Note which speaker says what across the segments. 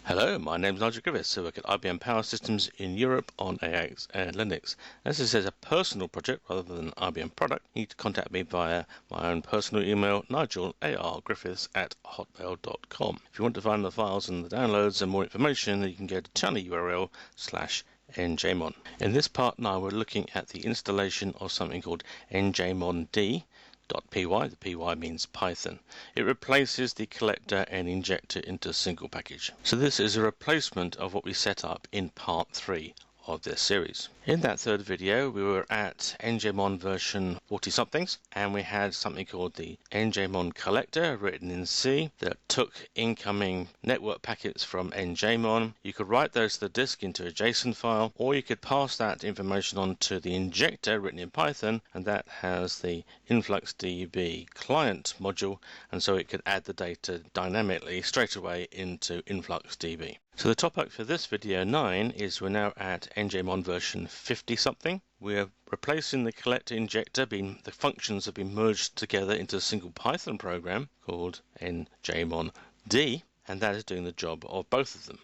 Speaker 1: Hello, my name is nigelargriffiths. I work at IBM Power Systems in Europe on AX and Linux. As this is a personal project rather than an IBM product, you need to contact me via my own personal email, nigelargriffiths@hotmail.com. If you want to find the files and the downloads and more information, you can go to tinyurl/njmon. In this part now, we're looking at the installation of something called njmond.py. The py means Python. It replaces the collector and injector into a single package. So this is a replacement of what we set up in part 3 of this series. In that third video, we were at njmon version 40-somethings, and we had something called the njmon collector written in C that took incoming network packets from njmon. You could write those to the disk into a JSON file, or you could pass that information on to the injector written in Python, and that has the InfluxDB client module, and so it could add the data dynamically straight away into InfluxDB. So the topic for this video 9 is we're now at njmon version 50-something. We're replacing the collector injector, the functions have been merged together into a single Python program called njmond, and that is doing the job of both of them.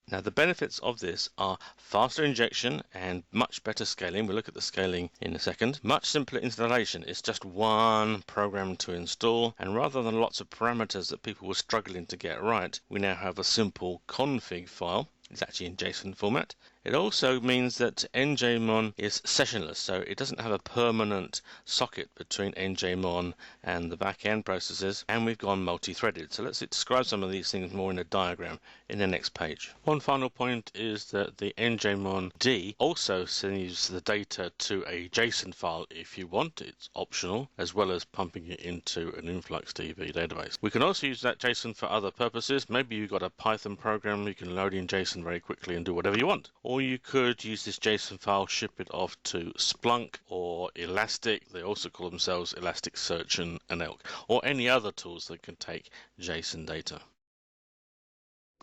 Speaker 1: Now the benefits of this are faster injection and much better scaling. We'll look at the scaling in a second. Much simpler installation. It's just one program to install, and rather than lots of parameters that people were struggling to get right, we now have a simple config file. It's actually in JSON format. It also means that njmon is sessionless, so it doesn't have a permanent socket between njmon and the back-end processes, and we've gone multi-threaded. So let's describe some of these things more in a diagram in the next page. One final point is that the njmond also sends the data to a JSON file if you want. It's optional, as well as pumping it into an InfluxDB database. We can also use that JSON for other purposes. Maybe you've got a Python program, you can load in JSON very quickly and do whatever you want. Or you could use this JSON file, ship it off to Splunk or Elastic. They also call themselves Elasticsearch and Elk, or any other tools that can take JSON data.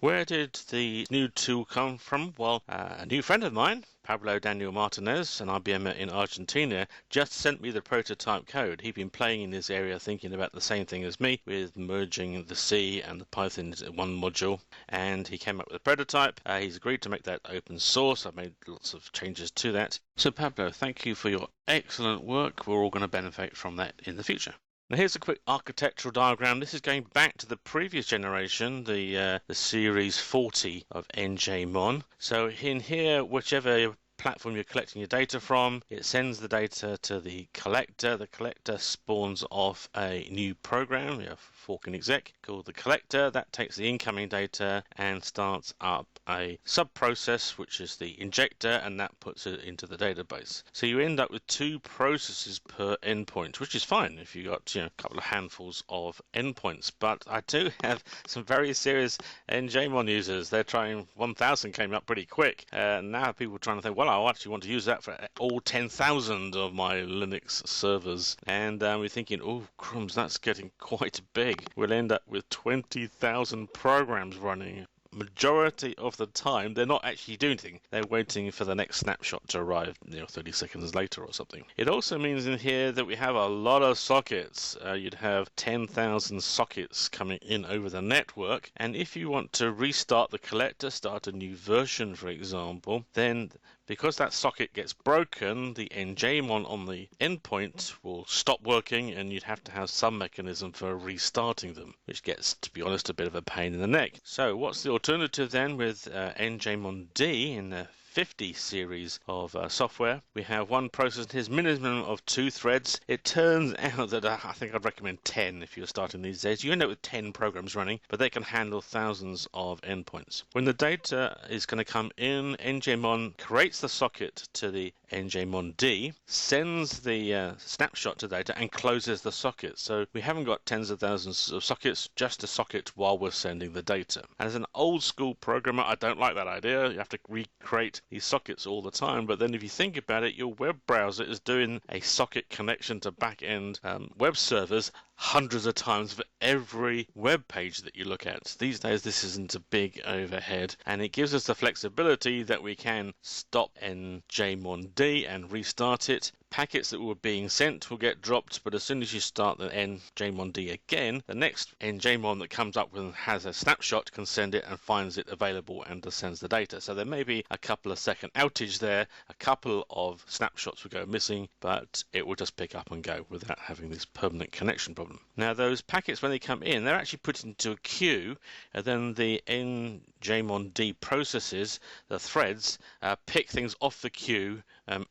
Speaker 1: Where did the new tool come from? Well, a new friend of mine, Pablo Daniel Martinez, an IBMer in Argentina, just sent me the prototype code. He'd been playing in this area thinking about the same thing as me, with merging the C and the Python into one module, and he came up with a prototype. He's agreed to make that open source. I've made lots of changes to that. So Pablo, thank you for your excellent work. We're all going to benefit from that in the future. Now here's a quick architectural diagram. This is going back to the previous generation, the series 40 of njmon. So in here, whichever platform you're collecting your data from, it sends the data to the collector. The collector spawns off a new program, fork and exec, called the collector. That takes the incoming data and starts up a sub-process, which is the injector, and that puts it into the database. So you end up with 2 processes per endpoint, which is fine if you've got a couple of handfuls of endpoints. But I do have some very serious njmon users. They're trying 1,000 came up pretty quick. Now people are trying to think, well, I actually want to use that for all 10,000 of my Linux servers. And we're thinking, oh, crumbs, that's getting quite big. We'll end up with 20,000 programs running. Majority of the time, they're not actually doing anything. They're waiting for the next snapshot to arrive 30 seconds later or something. It also means in here that we have a lot of sockets. You'd have 10,000 sockets coming in over the network, and if you want to restart the collector, start a new version, for example, then because that socket gets broken, the njmon on the endpoint will stop working, and you'd have to have some mechanism for restarting them, which gets, to be honest, a bit of a pain in the neck. So what's the alternative then with njmond in the 50 series of software? We have one process, here's minimum of 2 threads. It turns out that I think I'd recommend 10 if you're starting these days. You end up with 10 programs running, but they can handle thousands of endpoints. When the data is going to come in, njmon creates the socket to the njmond, sends the snapshot to data, and closes the socket. So we haven't got tens of thousands of sockets, just a socket while we're sending the data. And as an old school programmer, I don't like that idea. You have to recreate these sockets all the time, but then if you think about it, your web browser is doing a socket connection to back-end web servers hundreds of times for every web page that you look at. These days this isn't a big overhead, and it gives us the flexibility that we can stop njmond and restart it. Packets that were being sent will get dropped, but as soon as you start the njmond again, the next njmon that comes up and has a snapshot can send it and finds it available and sends the data. So there may be a couple of second outage there, a couple of snapshots will go missing, but it will just pick up and go without having this permanent connection problem. Now those packets, when they come in, they're actually put into a queue, and then the njmond processes, the threads, pick things off the queue,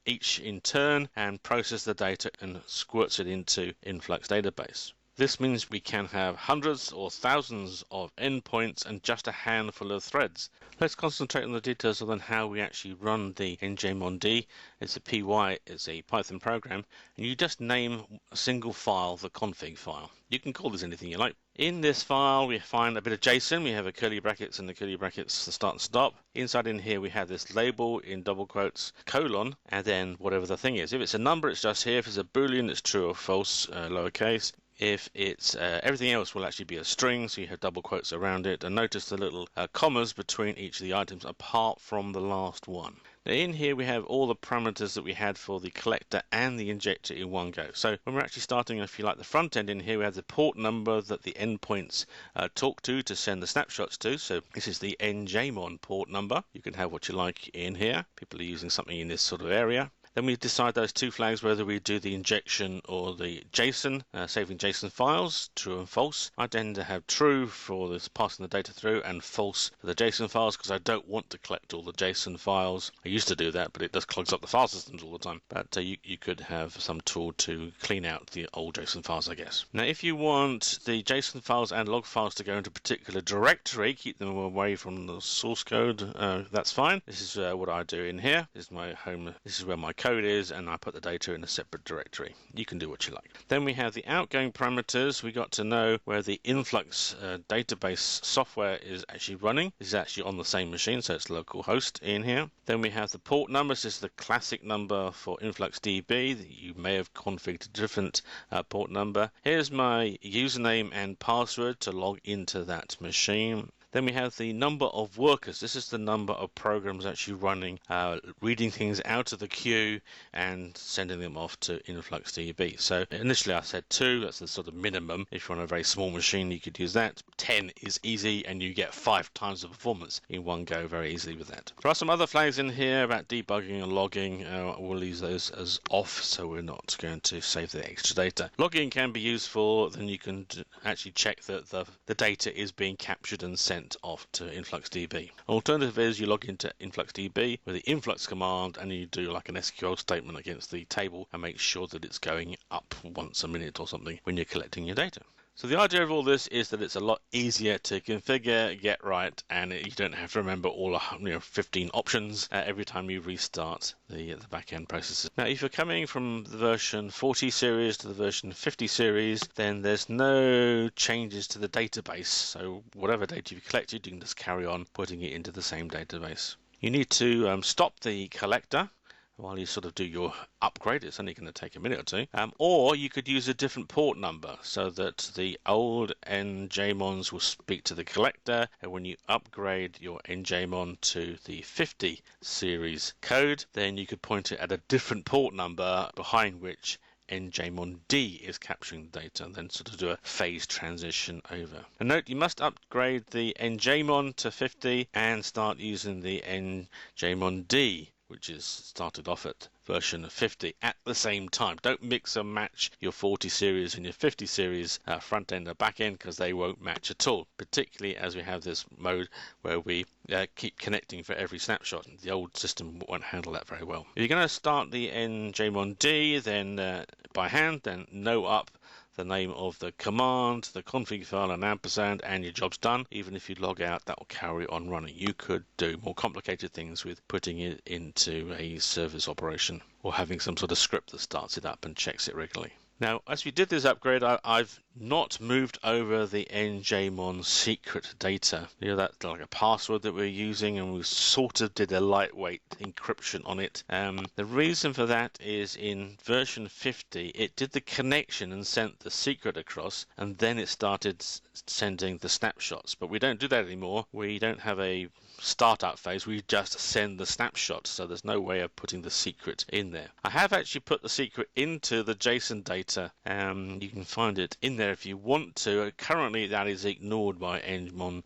Speaker 1: each in turn, and process the data and squirts it into Influx database. This means we can have hundreds or thousands of endpoints and just a handful of threads. Let's concentrate on the details of then how we actually run the njmond. It's a PY, it's a Python program, and you just name a single file the config file. You can call this anything you like. In this file we find a bit of JSON. We have a curly brackets and the curly brackets to start and stop. Inside in here we have this label in double quotes, colon, and then whatever the thing is. If it's a number, it's just here. If it's a boolean, it's true or false, lowercase. If it's everything else will actually be a string, so you have double quotes around it, and notice the little commas between each of the items apart from the last one. Now in here we have all the parameters that we had for the collector and the injector in one go. So when we're actually starting, if you like, the front end in here, we have the port number that the endpoints talk to send the snapshots to. So this is the njmon port number. You can have what you like in here. People are using something in this sort of area. Then we decide those two flags, whether we do the injection or the JSON, saving JSON files, true and false. I tend to have true for this passing the data through and false for the JSON files because I don't want to collect all the JSON files. I used to do that, but it just clogs up the file systems all the time. But you could have some tool to clean out the old JSON files, I guess. Now, if you want the JSON files and log files to go into a particular directory, keep them away from the source code, that's fine. This is what I do in here. This is my home. This is where my code is, and I put the data in a separate directory. You can do what you like. Then we have the outgoing parameters. We got to know where the Influx database software is actually running. This is actually on the same machine, so it's localhost in here. Then we have the port numbers. This is the classic number for InfluxDB. You may have configured a different port number. Here's my username and password to log into that machine. Then we have the number of workers. This is the number of programs actually running, reading things out of the queue and sending them off to InfluxDB. So initially I said 2, that's the sort of minimum. If you're on a very small machine, you could use that. 10 is easy, and you get 5 times the performance in one go very easily with that. There are some other flags in here about debugging and logging. We'll leave those as off, so we're not going to save the extra data. Logging can be useful. Then you can actually check that the data is being captured and sent off to InfluxDB. Alternative is you log into InfluxDB with the influx command and you do like an SQL statement against the table and make sure that it's going up once a minute or something when you're collecting your data. So the idea of all this is that it's a lot easier to configure, get right, and you don't have to remember all 15 options every time you restart the back-end processes. Now, if you're coming from the version 40 series to the version 50 series, then there's no changes to the database. So whatever data you've collected, you can just carry on putting it into the same database. You need to stop the collector while you sort of do your upgrade. It's only going to take a minute or two. Or you could use a different port number so that the old njmons will speak to the collector, and when you upgrade your njmon to the 50 series code, then you could point it at a different port number behind which njmond is capturing the data, and then sort of do a phase transition over. And note, you must upgrade the njmon to 50 and start using the njmond, which is started off at version 50 at the same time. Don't mix and match your 40 series and your 50 series front end and back end, because they won't match at all, particularly as we have this mode where we keep connecting for every snapshot. The old system won't handle that very well. If you're going to start the njmond then by hand, then no up the name of the command, the config file, and ampersand, and your job's done. Even if you log out, that will carry on running. You could do more complicated things with putting it into a service operation or having some sort of script that starts it up and checks it regularly. Now, as we did this upgrade, I've not moved over the njmon secret data. You know, that's like a password that we're using, and we sort of did a lightweight encryption on it. The reason for that is in version 50, it did the connection and sent the secret across, and then it started sending the snapshots. But we don't do that anymore. We don't have a startup phase, we just send the snapshot, so there's no way of putting the secret in there. I have actually put the secret into the JSON data. You can find it in there if you want to. Currently that is ignored by nmond.py.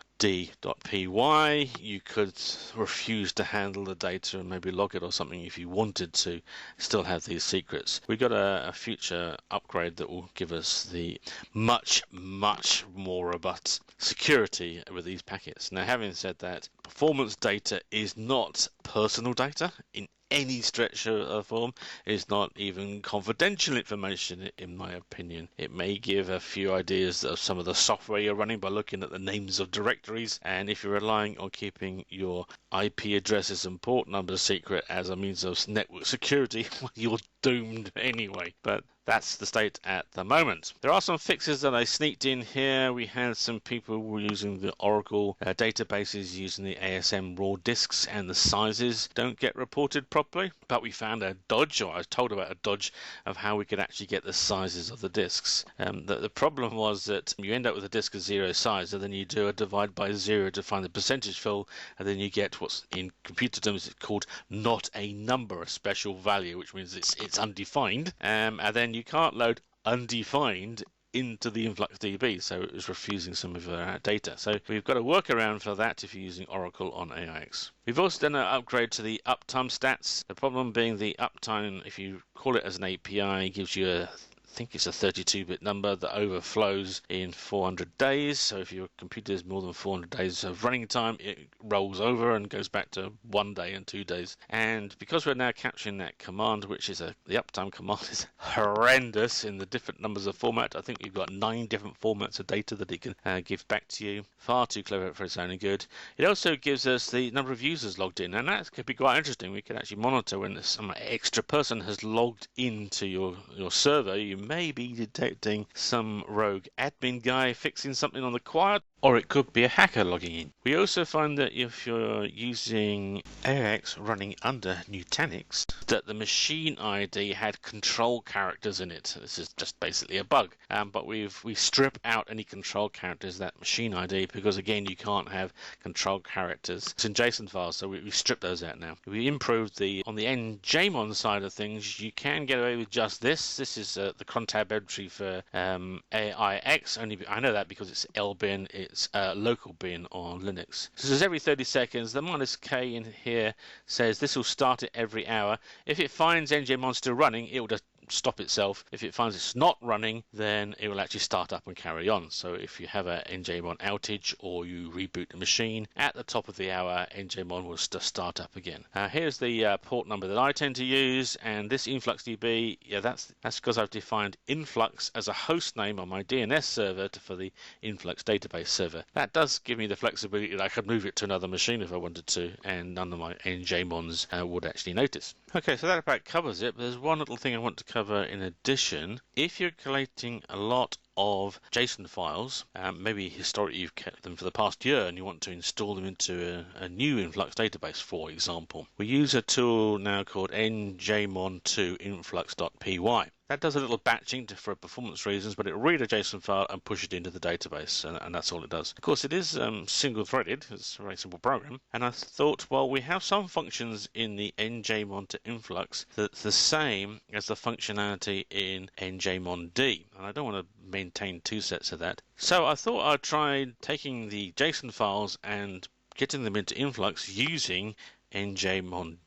Speaker 1: You could refuse to handle the data and maybe log it or something if you wanted to still have these secrets. We've got a future upgrade that will give us the much more robust security with these packets. Now, having said that, performance data is not personal data in any stretch of the form. It's not even confidential information, in my opinion. It may give a few ideas of some of the software you're running by looking at the names of directories, and if you're relying on keeping your IP addresses and port numbers secret as a means of network security, well, you're doomed anyway. But that's the state at the moment. There are some fixes that I sneaked in here. We had some people who were using the Oracle databases using the ASM raw disks, and the sizes don't get reported properly. But we found a dodge, or I was told about a dodge, of how we could actually get the sizes of the disks. The problem was that you end up with a disk of 0 size, and then you do a divide by 0 to find the percentage fill, and then you get what's in computer terms called not a number, a special value, which means it's undefined, and then you can't load undefined into the InfluxDB, so it was refusing some of our data. So we've got a workaround for that if you're using Oracle on AIX. We've also done an upgrade to the uptime stats. The problem being the uptime, if you call it as an API, gives you I think it's a 32-bit number that overflows in 400 days. So if your computer is more than 400 days of running time, it rolls over and goes back to 1 day and 2 days. And because we're now capturing that command, which is the uptime command, is horrendous in the different numbers of format. I think you've got 9 different formats of data that it can give back to you. Far too clever for its own good. It also gives us the number of users logged in, and that could be quite interesting. We can actually monitor when some extra person has logged into your server. You may be detecting some rogue admin guy fixing something on the quiet, or it could be a hacker logging in. We also find that if you're using AIX running under Nutanix, that the machine ID had control characters in it. This is just basically a bug, but we strip out any control characters that machine ID, because again you can't have control characters. It's in JSON files, so we strip those out now. We improved on the njmon side of things. You can get away with just this. This is the tab entry for AIX. I know that because it's lbin. It's local bin on Linux. So says every 30 seconds, the -k in here says this will start it every hour. If it finds njmon still running, it will just stop itself. If it finds it's not running, then it will actually start up and carry on. So if you have a njmon outage or you reboot the machine, at the top of the hour, njmon will start up again. Here's the port number that I tend to use, and this InfluxDB, yeah, that's because I've defined Influx as a host name on my DNS server for the Influx database server. That does give me the flexibility that I could move it to another machine if I wanted to, and none of my njmons would actually notice. Okay, so that about covers it, but there's one little thing I want to cover in addition. If you're collating a lot of JSON files, maybe historically you've kept them for the past year and you want to install them into a new Influx database, for example, we use a tool now called njmon.to-influx.py. That does a little batching for performance reasons, but it'll read a JSON file and push it into the database, and that's all it does. Of course, it is single-threaded. It's a very simple program. And I thought, well, we have some functions in the njmon to influx that's the same as the functionality in njmond. And I don't want to maintain 2 sets of that. So I thought I'd try taking the JSON files and getting them into Influx using njmond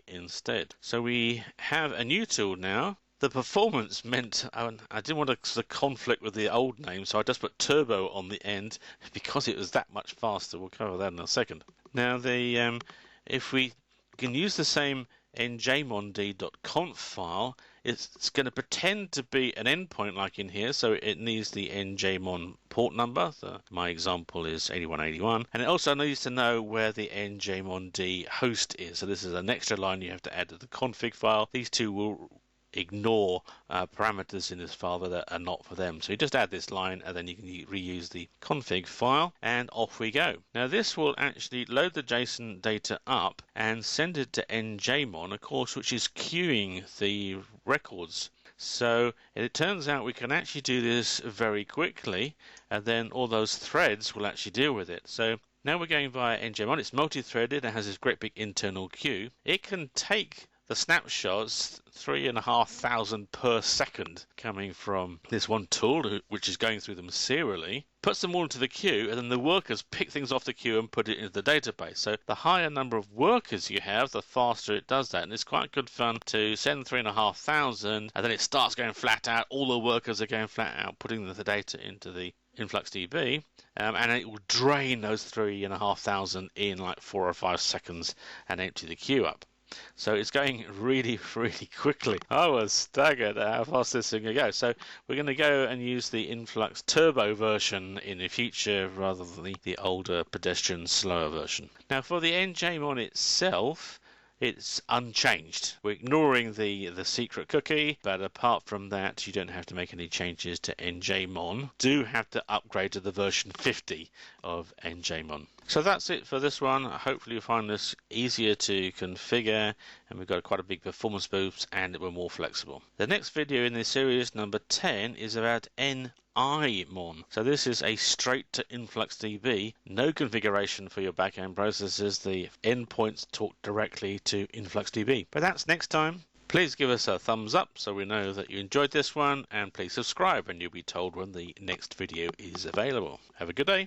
Speaker 1: instead. So we have a new tool now. The performance meant I didn't want to conflict with the old name, so I just put turbo on the end because it was that much faster. We'll cover that in a second. Now, if we can use the same njmond.conf file, it's going to pretend to be an endpoint like in here, so it needs the njmon port number. My example is 8181, and it also needs to know where the njmond host is. So this is an extra line you have to add to the config file. These two will ignore parameters in this file that are not for them. So you just add this line and then you can reuse the config file and off we go. Now this will actually load the JSON data up and send it to njmon, of course, which is queuing the records. So it turns out we can actually do this very quickly, and then all those threads will actually deal with it. So now we're going via njmon. It's multi-threaded. It has this great big internal queue. It can take the snapshots 3,500 per second coming from this one tool, which is going through them serially, puts them all into the queue, and then the workers pick things off the queue and put it into the database. So the higher number of workers you have, the faster it does that. And it's quite good fun to send 3,500, and then it starts going flat out. All the workers are going flat out, putting the data into the InfluxDB, and it will drain those 3,500 in like 4 or 5 seconds and empty the queue up. So it's going really, really quickly. I was staggered at how fast this thing can go. So we're going to go and use the Influx Turbo version in the future rather than the older pedestrian slower version. Now for the njmon itself, it's unchanged. We're ignoring the secret cookie, but apart from that, you don't have to make any changes to njmon. Do have to upgrade to the version 50 of njmon. So that's it for this one. Hopefully you find this easier to configure, and we've got quite a big performance boost and we're more flexible. The next video in this series, number 10, is about nmon. So this is a straight to InfluxDB, no configuration for your backend processes. The endpoints talk directly to InfluxDB. But that's next time. Please give us a thumbs up so we know that you enjoyed this one, and please subscribe and you'll be told when the next video is available. Have a good day.